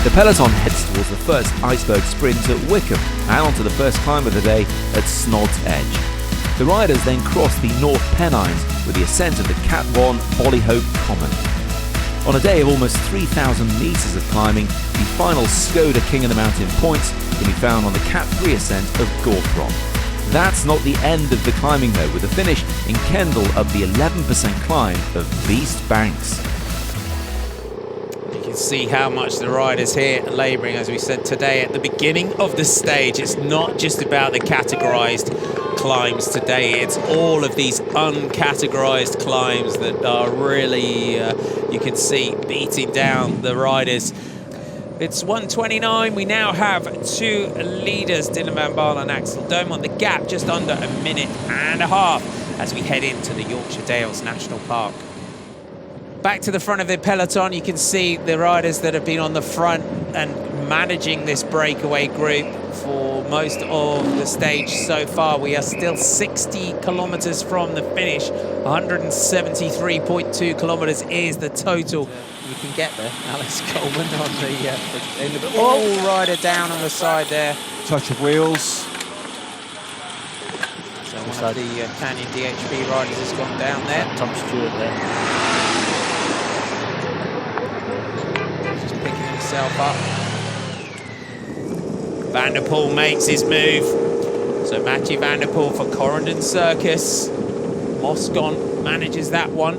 The Peloton heads towards the first iceberg sprint at Wickham and onto the first climb of the day at Snod's Edge. The riders then cross the North Pennines with the ascent of the Cat 1 Bollyhope Common. On a day of almost 3,000 metres of climbing, the final Skoda King of the Mountain points can be found on the Cat 3 ascent of Gorthron. That's not the end of the climbing though, with a finish in Kendal of the 11% climb of Beast Banks. You can see how much the riders here are labouring, as we said today at the beginning of the stage. It's not just about the categorised climbs today, it's all of these uncategorised climbs that are really, you can see, beating down the riders. It's 1:29. We now have two leaders, Dylan Van Baarle and Axel Doorman. The gap just under a minute and a half as we head into the Yorkshire Dales National Park. Back to the front of the peloton, you can see the riders that have been on the front and managing this breakaway group for most of the stage so far. We are still 60 kilometres from the finish. 173.2 kilometres is the total. You can get there. Alex Coleman on the end of the all rider down on the side there. Touch of wheels. So one of the Canyon DHB riders has gone down there. Tom Stewart there. Just picking himself up. Van der Poel makes his move. So Mathieu Van der Poel for Corendon Circus. Moscon manages that one.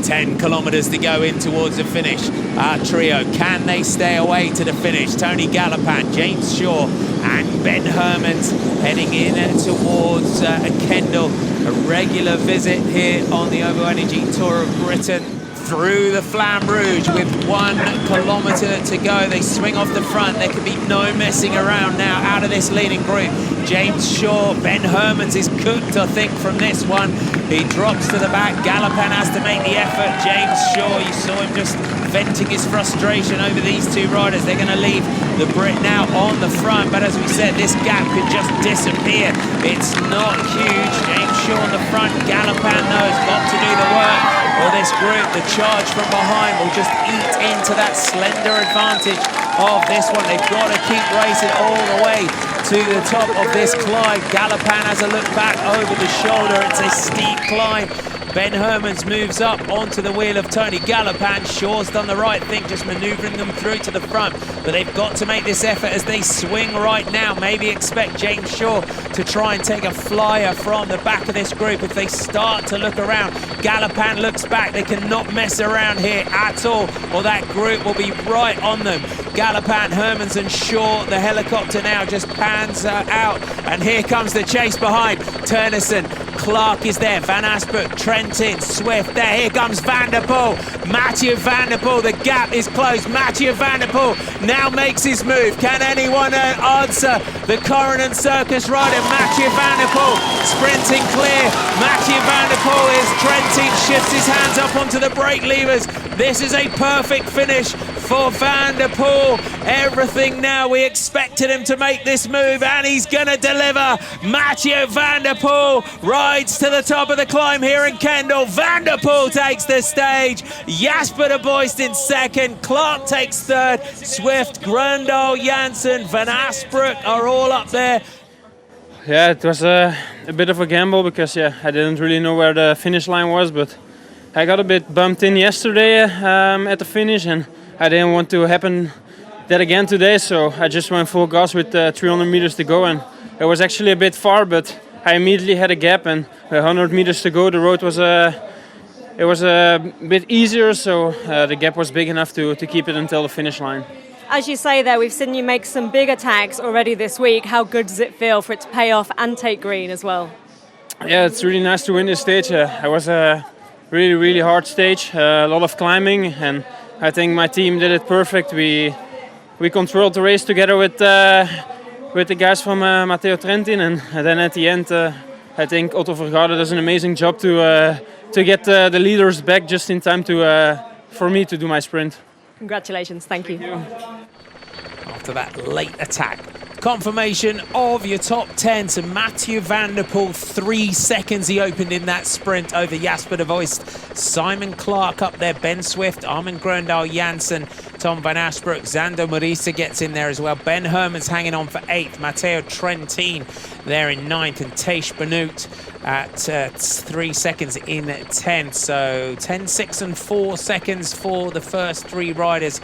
10 kilometres to go in towards the finish. Our trio, can they stay away to the finish? Tony Gallopin, James Shaw and Ben Hermans heading in towards Kendal. A regular visit here on the OVO Energy Tour of Britain. Through the Flamme Rouge with 1 kilometre to go. They swing off the front. There can be no messing around now out of this leading group. James Shaw, Ben Hermans is cooked, I think, from this one. He drops to the back. Gallopin has to make the effort. James Shaw, you saw him just venting his frustration over these two riders. They're going to leave the Brit now on the front, but as we said, this gap could just disappear. It's not huge. James Shaw on the front. Gallopin, though, has got to do the work, or this group, the charge from behind, will just eat into that slender advantage of this one. They've got to keep racing all the way to the top of this climb. Gallopin has a look back over the shoulder. It's a steep climb. Ben Hermans moves up onto the wheel of Tony Gallopin. Shaw's done the right thing, just manoeuvring them through to the front. But they've got to make this effort as they swing right now. Maybe expect James Shaw to try and take a flyer from the back of this group if they start to look around. Gallopin looks back. They cannot mess around here at all, or that group will be right on them. Gallopin, Hermans and Shaw. The helicopter now just pans out. And here comes the chase behind. Turnison, Clark is there. Van Asbroek, Trentin, Swift there. Here comes Van der Poel. Mathieu Van der Poel. The gap is closed. Mathieu Van der Poel now makes his move. Can anyone answer the Corendon Circus rider? Mathieu Van der Poel sprinting clear. Mathieu Van der Poel is Trentin, shifts his hands up onto the brake levers. This is a perfect finish for Van der Poel. Everything now, we expected him to make this move, and he's going to deliver. Mathieu Van der Poel rides to the top of the climb here in Kendal. Van der Poel takes the stage. Jasper de Boist in second. Clark takes third. Swift, Grøndal, Janssen, Van Asbroek are all up there. Yeah, it was a bit of a gamble because I didn't really know where the finish line was, but I got a bit bumped in yesterday at the finish, and I didn't want to happen that again today, so I just went full gas with 300 meters to go, and it was actually a bit far, but I immediately had a gap, and 100 meters to go, the road was a bit easier, so the gap was big enough to keep it until the finish line. As you say there, we've seen you make some big attacks already this week. How good does it feel for it to pay off and take green as well? Yeah, it's really nice to win this stage. It was a really, really hard stage, a lot of climbing, and I think my team did it perfect. We controlled the race together with the guys from Matteo Trentin, and then at the end, I think Otto Vergade does an amazing job to get the leaders back just in time for me to do my sprint. Congratulations, thank you. After that late attack confirmation of your top 10. So Mathieu van der Poel, 3 seconds he opened in that sprint over Jasper de Voist. Simon Clark up there, Ben Swift, Armin Gröndal, Janssen, Tom van Ashbrook, Xander Morisa gets in there as well. Ben Herman's hanging on for 8th. Matteo Trentin there in 9th, and Teish Benoot at 3 seconds in 10th. So 10, 6 and 4 seconds for the first 3 riders.